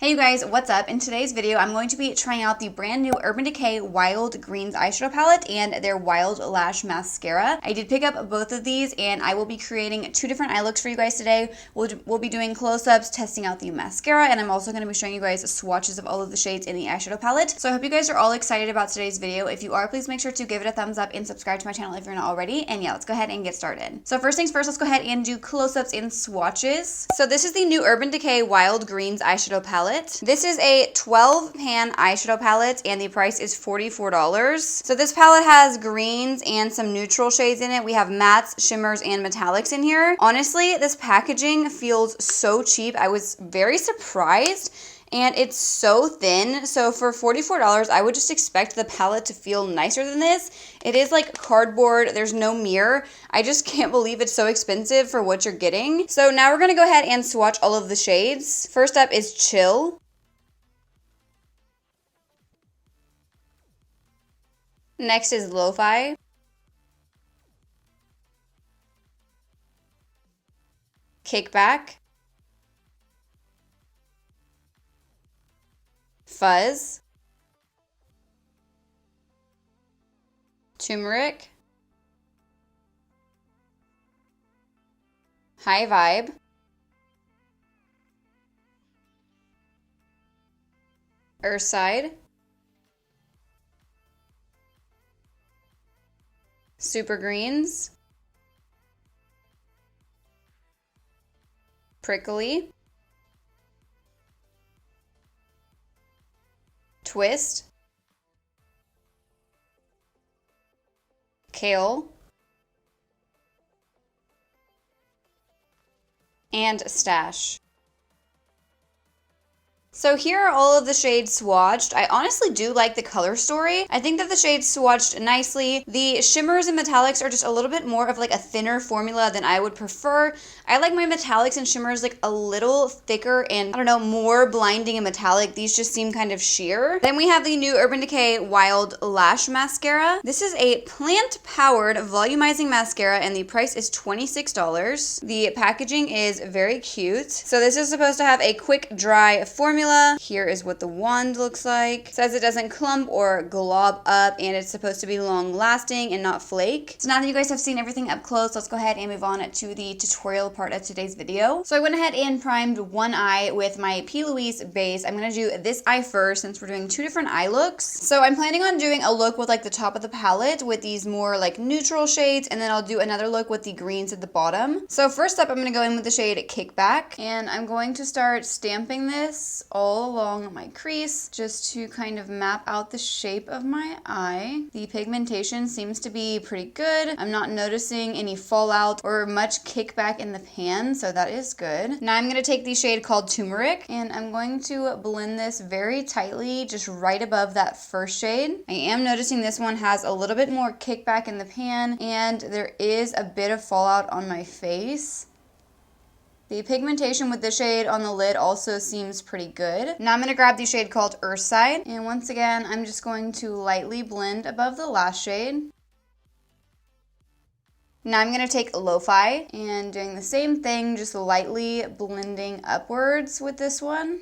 Hey you guys, what's up? In today's video, I'm going to be trying out the brand new Urban Decay Wild Greens eyeshadow palette and their Wild Lash Mascara. I did pick up both of these and I will be creating two different eye looks for you guys today. We'll be doing close-ups, testing out the mascara, and I'm also going to be showing you guys swatches of all of the shades in the eyeshadow palette. So I hope you guys are all excited about today's video. If you are, please make sure to give it a thumbs up and subscribe to my channel if you're not already. And yeah, let's go ahead and get started. So first things first, let's go ahead and do close-ups and swatches. So this is the new Urban Decay Wild Greens eyeshadow palette. This is a 12 pan eyeshadow palette and the price is $44. So this palette has greens and some neutral shades in it. We have mattes, shimmers, and metallics in here. Honestly, this packaging feels so cheap. I was very surprised. And it's so thin, so for $44, I would just expect the palette to feel nicer than this. It is like cardboard, there's no mirror. I just can't believe it's so expensive for what you're getting. So now we're gonna go ahead and swatch all of the shades. First up is Chill. Next is Lo-Fi. Kickback. Fuzz, Turmeric, High Vibe, Earthside, Super Greens, Prickly, Twist, Kale, and Stash. So here are all of the shades swatched. I honestly do like the color story. I think that the shades swatched nicely. The shimmers and metallics are just a little bit more of like a thinner formula than I would prefer. I like my metallics and shimmers like a little thicker and I don't know, more blinding and metallic. These just seem kind of sheer. Then we have the new Urban Decay Wild Lash Mascara. This is a plant-powered volumizing mascara and the price is $26. The packaging is very cute. So this is supposed to have a quick dry formula. Here is what the wand looks like. It says it doesn't clump or glob up and it's supposed to be long lasting and not flake. So now that you guys have seen everything up close, let's go ahead and move on to the tutorial part of today's video. So I went ahead and primed one eye with my P. Louise base. I'm gonna do this eye first since we're doing two different eye looks. So I'm planning on doing a look with like the top of the palette with these more like neutral shades, and then I'll do another look with the greens at the bottom. So first up, I'm gonna go in with the shade Kickback, and I'm going to start stamping this all along my crease just to kind of map out the shape of my eye. The pigmentation seems to be pretty good. I'm not noticing any fallout or much kickback in the pan, so that is good. Now I'm going to take the shade called Turmeric and I'm going to blend this very tightly just right above that first shade. I am noticing this one has a little bit more kickback in the pan and there is a bit of fallout on my face. The pigmentation with the shade on the lid also seems pretty good. Now I'm going to grab the shade called Earthside, and once again, I'm just going to lightly blend above the last shade. Now I'm going to take Lo-Fi and doing the same thing, just lightly blending upwards with this one.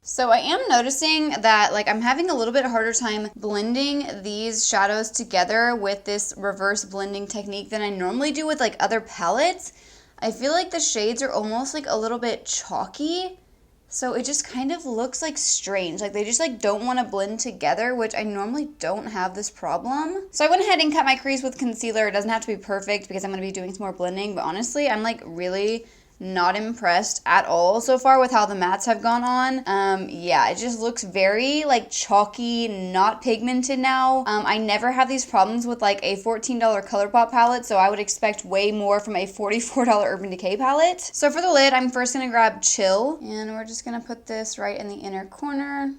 So I am noticing that like I'm having a little bit harder time blending these shadows together with this reverse blending technique than I normally do with like other palettes. I feel like the shades are almost like a little bit chalky. So it just kind of looks like strange. Like they just like don't want to blend together, which I normally don't have this problem. So I went ahead and cut my crease with concealer. It doesn't have to be perfect because I'm going to be doing some more blending, but honestly, I'm like really not impressed at all so far with how the mattes have gone on. Yeah, it just looks very like chalky, not pigmented now. I never have these problems with like a $14 ColourPop palette, so I would expect way more from a $44 Urban Decay palette. So for the lid, I'm first gonna grab Chill, and we're just gonna put this right in the inner corner.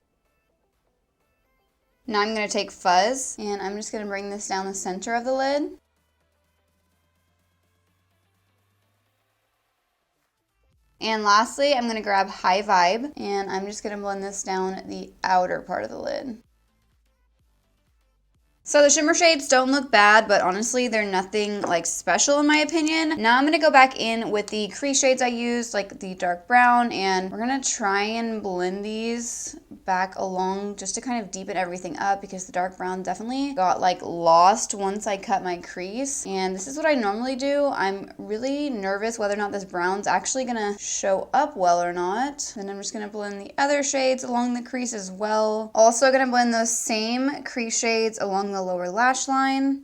Now I'm gonna take Fuzz, and I'm just gonna bring this down the center of the lid. And lastly, I'm going to grab High Vibe, and I'm just going to blend this down the outer part of the lid. So the shimmer shades don't look bad, but honestly, they're nothing like special in my opinion. Now I'm gonna go back in with the crease shades I used, like the dark brown, and we're gonna try and blend these back along just to kind of deepen everything up because the dark brown definitely got like lost once I cut my crease. And this is what I normally do. I'm really nervous whether or not this brown's actually gonna show up well or not. Then I'm just gonna blend the other shades along the crease as well. Also gonna blend those same crease shades along the lower lash line.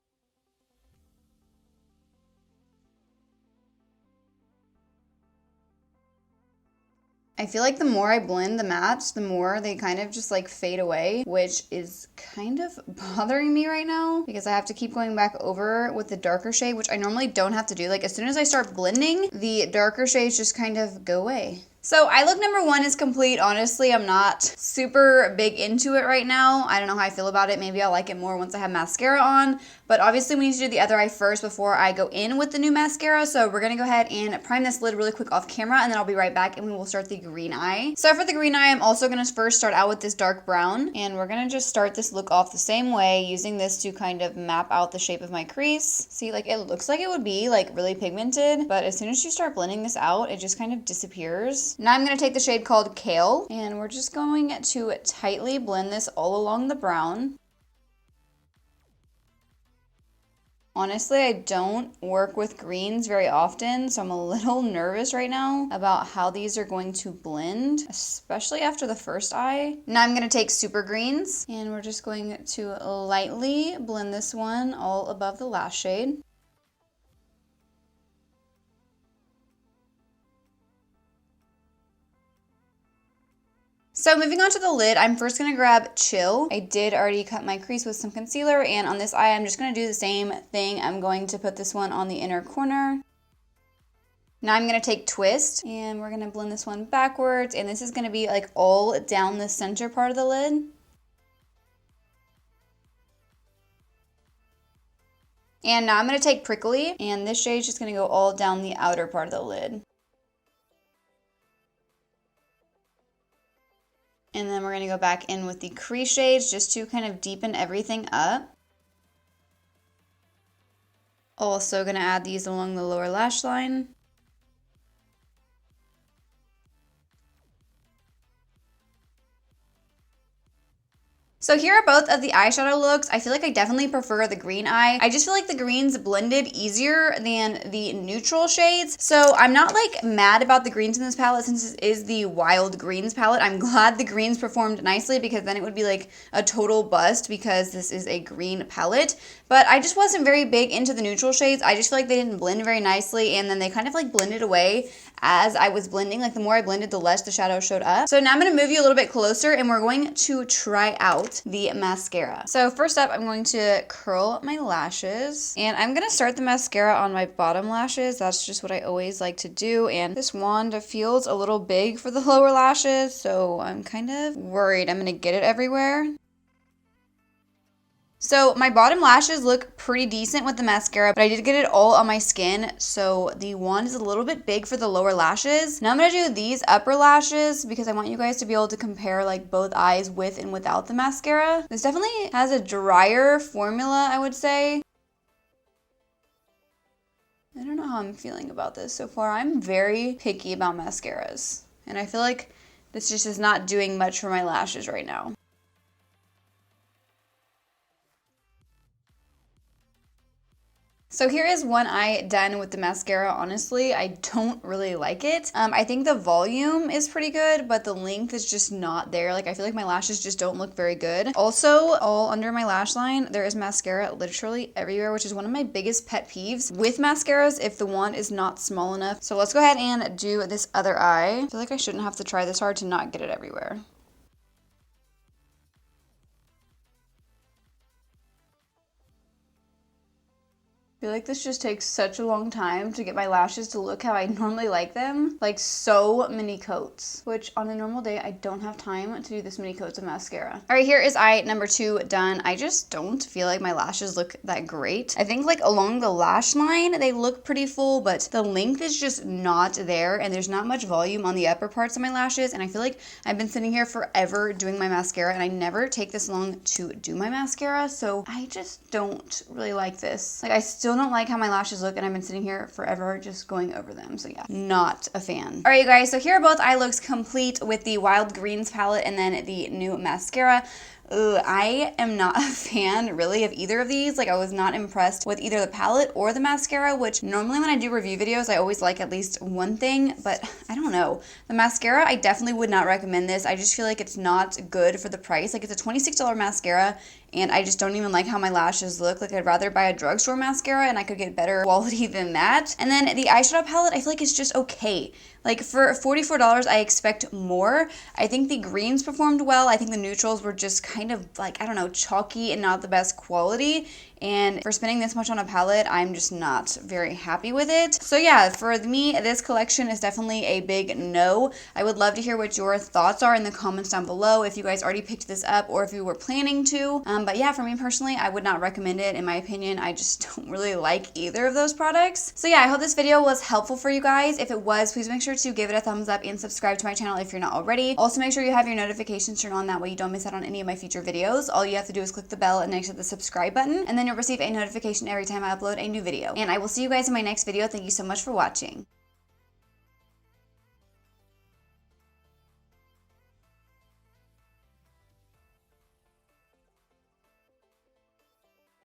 I feel like the more I blend the mattes, the more they kind of just like fade away, which is kind of bothering me right now because I have to keep going back over with the darker shade, which I normally don't have to do. Like as soon as I start blending, the darker shades just kind of go away. So eye look number 1 is complete. Honestly, I'm not super big into it right now. I don't know how I feel about it. Maybe I'll like it more once I have mascara on. But obviously we need to do the other eye first before I go in with the new mascara. So we're going to go ahead and prime this lid really quick off camera, and then I'll be right back and we will start the green eye. So for the green eye, I'm also going to first start out with this dark brown. And we're going to just start this look off the same way, using this to kind of map out the shape of my crease. See, like it looks like it would be like really pigmented, but as soon as you start blending this out, it just kind of disappears. Now I'm going to take the shade called Kale, and we're just going to tightly blend this all along the brown. Honestly, I don't work with greens very often, so I'm a little nervous right now about how these are going to blend, especially after the first eye. Now I'm going to take super greens, and we're just going to lightly blend this one all above the lash shade. So moving on to the lid, I'm first going to grab Chill. I did already cut my crease with some concealer, and on this eye, I'm just going to do the same thing. I'm going to put this one on the inner corner. Now I'm going to take Twist, and we're going to blend this one backwards, and this is going to be like all down the center part of the lid. And now I'm going to take Prickly, and this shade's just going to go all down the outer part of the lid. And then we're going to go back in with the crease shades just to kind of deepen everything up. Also going to add these along the lower lash line. So here are both of the eyeshadow looks. I feel like I definitely prefer the green eye. I just feel like the greens blended easier than the neutral shades. So I'm not like mad about the greens in this palette since this is the Wild Greens palette. I'm glad the greens performed nicely because then it would be like a total bust because this is a green palette. But I just wasn't very big into the neutral shades. I just feel like they didn't blend very nicely, and then they kind of like blended away as I was blending. Like the more I blended, the less the shadow showed up. So now I'm going to move you a little bit closer, and we're going to try out the mascara. So first up, I'm going to curl my lashes, and I'm going to start the mascara on my bottom lashes. That's just what I always like to do, and this wand feels a little big for the lower lashes, so I'm kind of worried I'm going to get it everywhere. So my bottom lashes look pretty decent with the mascara, but I did get it all on my skin, so the wand is a little bit big for the lower lashes. Now I'm going to do these upper lashes because I want you guys to be able to compare like both eyes with and without the mascara. This definitely has a drier formula, I would say. I don't know how I'm feeling about this so far. I'm very picky about mascaras, and I feel like this just is not doing much for my lashes right now. So here is one eye done with the mascara. Honestly, I don't really like it. I think the volume is pretty good, but the length is just not there. Like I feel like my lashes just don't look very good. Also, all under my lash line, there is mascara literally everywhere, which is one of my biggest pet peeves with mascaras if the wand is not small enough. So let's go ahead and do this other eye. I feel like I shouldn't have to try this hard to not get it everywhere. I feel like this just takes such a long time to get my lashes to look how I normally like them. Like so many coats, which on a normal day, I don't have time to do this many coats of mascara. All right, here is eye number 2 done. I just don't feel like my lashes look that great. I think like along the lash line, they look pretty full, but the length is just not there and there's not much volume on the upper parts of my lashes. And I feel like I've been sitting here forever doing my mascara and I never take this long to do my mascara. So I just don't really like this. Like I still don't like how my lashes look and I've been sitting here forever just going over them. So yeah, not a fan. All right, you guys, so here are both eye looks complete with the Wild Greens palette and then the new mascara. Ooh, I am not a fan really of either of these. Like I was not impressed with either the palette or the mascara, which normally when I do review videos, I always like at least one thing, but I don't know. The mascara, I definitely would not recommend this. I just feel like it's not good for the price. Like it's a $26 mascara and I just don't even like how my lashes look. Like I'd rather buy a drugstore mascara and I could get better quality than that. And then the eyeshadow palette, I feel like it's just okay. Like for $44, I expect more. I think the greens performed well. I think the neutrals were just kind of like, I don't know, chalky and not the best quality. And for spending this much on a palette, I'm just not very happy with it. So yeah, for me, this collection is definitely a big no. I would love to hear what your thoughts are in the comments down below if you guys already picked this up or if you were planning to. But yeah, for me personally, I would not recommend it. In my opinion, I just don't really like either of those products. So yeah, I hope this video was helpful for you guys. If it was, please make sure to give it a thumbs up and subscribe to my channel if you're not already. Also, make sure you have your notifications turned on. That way you don't miss out on any of my future videos. All you have to do is click the bell next to the subscribe button, and then you'll receive a notification every time I upload a new video. And I will see you guys in my next video. Thank you so much for watching.